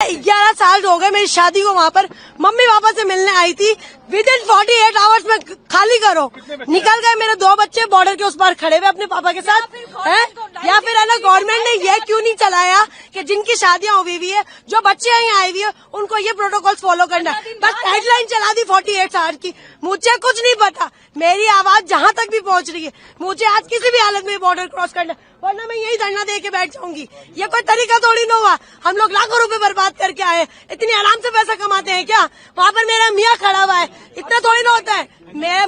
11 साल हो गए मेरी शादी को। वहाँ पर मम्मी पापा से मिलने आई थी। विदिन 48 आवर्स में खाली करो। निकल गए मेरे 2 बच्चे बॉर्डर के उस पार खड़े हुए अपने पापा के साथ है। या फिर है ना, गवर्नमेंट ने ये क्यों नहीं चलाया कि जिनकी शादियां हुई हुई है, जो बच्चे यहाँ आई हुई है, उनको ये प्रोटोकॉल फॉलो करना है। बस हेडलाइन चला दी 48 आवर की। मुझे कुछ नहीं पता, मेरी आवाज जहाँ तक भी पहुँच रही है। मुझे आज किसी भी हालत में बॉर्डर क्रॉस करना, वरना मैं यही धरना दे के बैठ जाऊंगी। ये कोई तरीका थोड़ी ना हुआ। हम लोग लाखों रुपए बर्बाद करके आए, इतनी आराम से पैसा कमाते हैं क्या? वहाँ पर मेरा मियाँ खड़ा हुआ है, इतना थोड़ी ना होता है।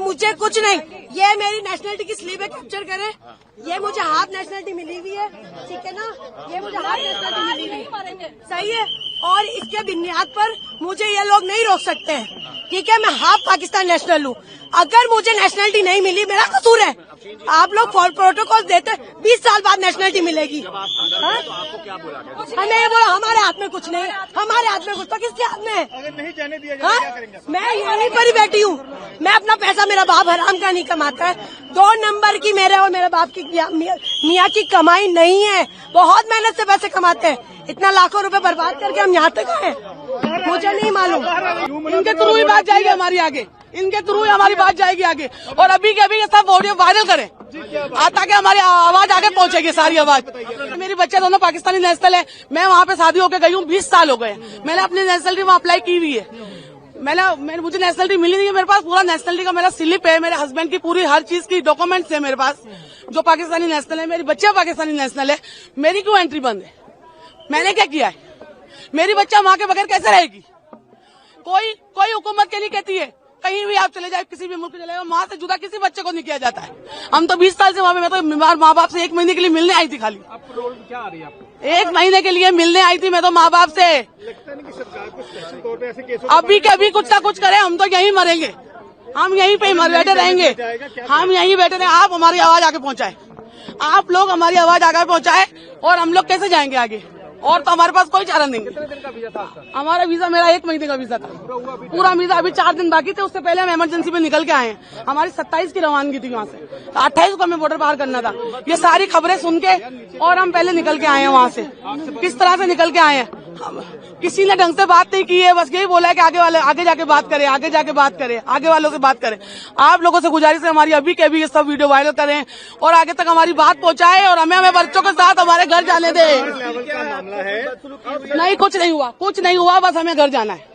मुझे कुछ नहीं, ये मेरी नेशनलिटी की स्लीप है, कैप्चर करे। ये मुझे हाफ नेशनलिटी मिली हुई है, ठीक है ना, ये मुझे हाफ नेशनलिटी मिली हुई है, सही है। और इसके बुनियाद पर मुझे ये लोग नहीं रोक सकते हैं, ठीक है। मैं हाफ पाकिस्तान नेशनल हूँ। अगर मुझे नेशनलिटी नहीं मिली, मेरा कसूर है। आप लोग प्रोटोकॉल देते, 20 साल बाद नेशनलिटी मिलेगी। हमें ये बोला हमारे हाथ में कुछ नहीं है, हमारे हाथ में कुछ तो किसके हाथ में है? अगर नहीं जाने दिया जाए क्या करेंगे? मैं यहीं पर ही बैठी हूँ। मैं अपना पैसा, मेरा बाप हराम का नहीं कमाता है। 2 नंबर की मेरे और मेरे बाप की मियाँ की कमाई नहीं है। बहुत मेहनत से पैसे कमाते हैं। इतना लाखों रुपए बर्बाद करके हम यहाँ तक आए, मुझे नहीं मालूम। इनके थ्रू ही बात जाएगी हमारी आगे, इनके थ्रू ही हमारी बात जाएगी आगे। और अभी के अभी ये सब ऑडियो वायरल करें ताकि हमारी आवाज आगे पहुंचेगी, सारी आवाज। मेरी बच्चे दोनों पाकिस्तानी नेशनल है। मैं वहाँ पे शादी होकर गई हूँ, 20 साल हो गए। मैंने अपनी नेशनलिटी वहाँ अप्लाई की हुई है। मुझे नेशनलिटी मिली नहीं है। मेरे पास पूरा नेशनलिटी का मेरा स्लिप है, मेरे हस्बैंड की पूरी हर चीज की डॉक्यूमेंट्स है मेरे पास, जो पाकिस्तानी नेशनल है। मेरी बच्चे पाकिस्तानी नेशनल है। मेरी क्यों एंट्री बंद है? मैंने क्या किया है? मेरी बच्चा माँ के बगैर कैसे रहेगी? कोई हुकूमत के लिए कहती है कहीं भी आप चले जाए, किसी भी मुल्क चले जाए, माँ से जुदा किसी बच्चे को नहीं किया जाता है। हम तो 20 साल से वहाँ पे, मैं तो बीमार माँ बाप से 1 महीने के लिए मिलने आई थी। खाली आपको रोल क्या आ रही है आपको? 1 महीने के लिए मिलने आई थी मैं तो माँ बाप से। लगता नहीं कि सरकार को स्पेशल तौर पे ऐसे केसों अभी के अभी कुछ ना कुछ करे, हम तो यहीं मरेंगे, हम यहीं पे मर बैठे रहेंगे, हम यहीं बैठे रहेंगे। आप हमारी आवाज आगे पहुँचाए, आप लोग हमारी आवाज आगे पहुँचाए, और हम लोग कैसे जाएंगे आगे? और तो हमारे पास कोई चारा नहीं है। कितने दिन का वीजा था आपका? हमारा वीजा, मेरा 1 महीने का वीजा था। पूरा वीजा, अभी 4 दिन बाकी थे। उससे पहले हम इमरजेंसी पे निकल के आए हैं। हमारी 27 की रवानगी थी वहाँ से, तो 28 को हमें बॉर्डर पार करना था। ये सारी खबरें सुन के और हम पहले निकल के आए हैं वहाँ से। किस तरह से निकल के आए हैं? किसी ने ढंग से बात नहीं की है, बस यही बोला है कि आगे जाके बात करें, आगे जाके बात करें, आगे वालों से बात करें। आप लोगों से गुजारिश है हमारी, अभी के अभी ये सब वीडियो वायरल करें और आगे तक हमारी बात पहुंचाए, और हमें बच्चों के साथ हमारे घर जाने दें। नहीं, कुछ नहीं हुआ, बस हमें घर जाना है।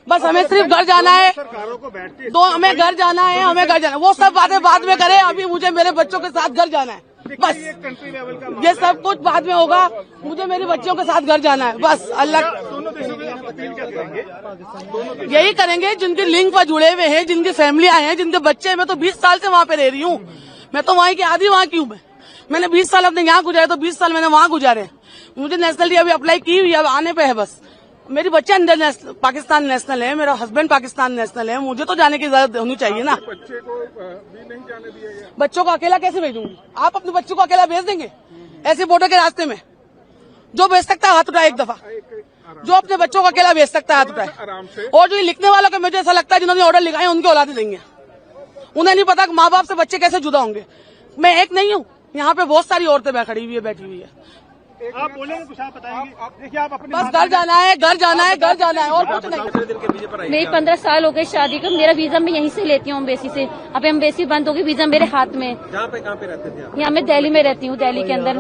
बस हमें सिर्फ घर जाना है। सरकारों को बैठती हमें घर जाना है, वो सब बातें बाद में करें। अभी मुझे मेरे बच्चों के साथ घर जाना है, बस। कंट्री लेवल का ये सब कुछ बाद में होगा, मुझे मेरे बच्चों के साथ घर जाना है, बस। अल्लाह, दोनों देशों की आप अपील क्या करेंगे? यही करेंगे जिनके लिंक पर जुड़े हुए हैं, जिनकी फैमिली आए हैं, जिनके बच्चे हैं। मैं तो 20 साल से वहाँ पे रह रही हूँ। मैं तो वहीं की आधी वहाँ की हूँ। मैंने 20 साल अपने यहाँ गुजारे, तो 20 साल मैंने वहाँ गुजारे। मुझे नेशनलिटी अभी अप्लाई की हुई है, अब आने पे है बस। मेरी बच्चे अंदर पाकिस्तान नेशनल है, मेरा हस्बैंड पाकिस्तान नेशनल है। मुझे तो जाने की इजाजत होनी चाहिए ना। बच्चे को भी नहीं जाने दिया गया। बच्चों को अकेला कैसे भेजूंगी? आप अपने बच्चों को अकेला भेज देंगे ऐसे बॉर्डर के रास्ते में? जो भेज सकता है हाथ उठाए एक दफा, जो अपने बच्चों को अकेला भेज सकता है हाथ उठाए। आराम से। और जो लिखने वालों को मुझे ऐसा लगता है जिन्होंने ऑर्डर लिखाए उनके औलादे देंगे। उन्हें नहीं पता कि माँ बाप से बच्चे कैसे जुदा होंगे। मैं एक नहीं हूँ, यहाँ पे बहुत सारी औरतें बैठी हुई है। आप बोलेंगे कुछ, आप बताएंगे। देखिए आप अपने बस घर जाना है, और कुछ नहीं। मेरी 15 साल हो गए शादी को। मेरा वीजा मैं यहीं से लेती हूँ, एम्बेसी से। अब एम्बेसी बंद होगी, वीजा मेरे हाथ में। कहाँ पे रहते थे आप? यहाँ मैं दिल्ली में रहती हूँ, दिल्ली के अंदर।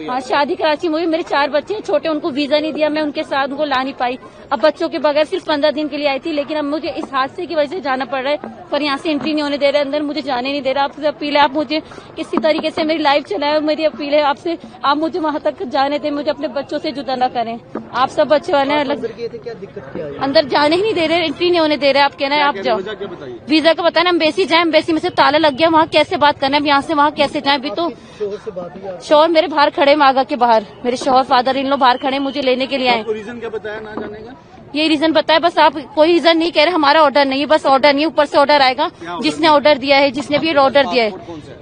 हाँ, शादी कराची में हुई। मेरे 4 बच्चे हैं छोटे, उनको वीजा नहीं दिया, मैं उनके साथ उनको ला नहीं पाई। अब बच्चों के बगैर सिर्फ 15 दिन के लिए आई थी, लेकिन अब मुझे इस हादसे की वजह से जाना पड़ रहा है। पर यहाँ से एंट्री नहीं होने दे रहे, अंदर मुझे जाने नहीं दे रहा। आपसे अपील है, आप मुझे किसी तरीके से मेरी लाइफ चलाए। मेरी अपील है आपसे, आप मुझे वहाँ तक जाने दें, मुझे अपने बच्चों से जुदा न करें। आप सब बच्चे वाले हैं, अलग अंदर जाने ही नहीं दे रहे, एंट्री नहीं होने दे रहे। आप कहना है आप जाओ, वीजा का बताना। एम्बेसी जाए, एम्बेसी में से ताला लग गया, वहाँ कैसे बात करना है? यहाँ से वहाँ कैसे जाए? अभी तो शोहर मेरे बाहर खड़े, मागा के बाहर मेरे शोहर फादर इन लोग बाहर खड़े, मुझे लेने के लिए आए। रीजन क्या बताया ना जाने का? ये रीजन बताया, बस आप कोई रीजन नहीं कह रहे। हमारा ऑर्डर नहीं है, बस ऑर्डर नहीं है, ऊपर से ऑर्डर आएगा। जिसने ऑर्डर दिया है, जिसने भी ऑर्डर दिया है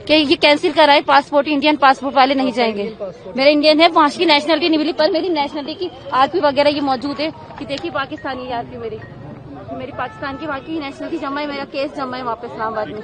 कि ये कैंसिल कराए पासपोर्ट, इंडियन पासपोर्ट वाले नहीं जाएंगे। मेरा इंडियन है, वहाँ की नेशनलिटी नहीं मिली, पर मेरी नेशनलिटी की आरपी वगैरह ये मौजूद है कि देखिए पाकिस्तानी आरपी मेरी पाकिस्तान की वहाँ की नेशनलिटी जमा है, मेरा केस जमा है वहाँ पे इस्लामाबाद में।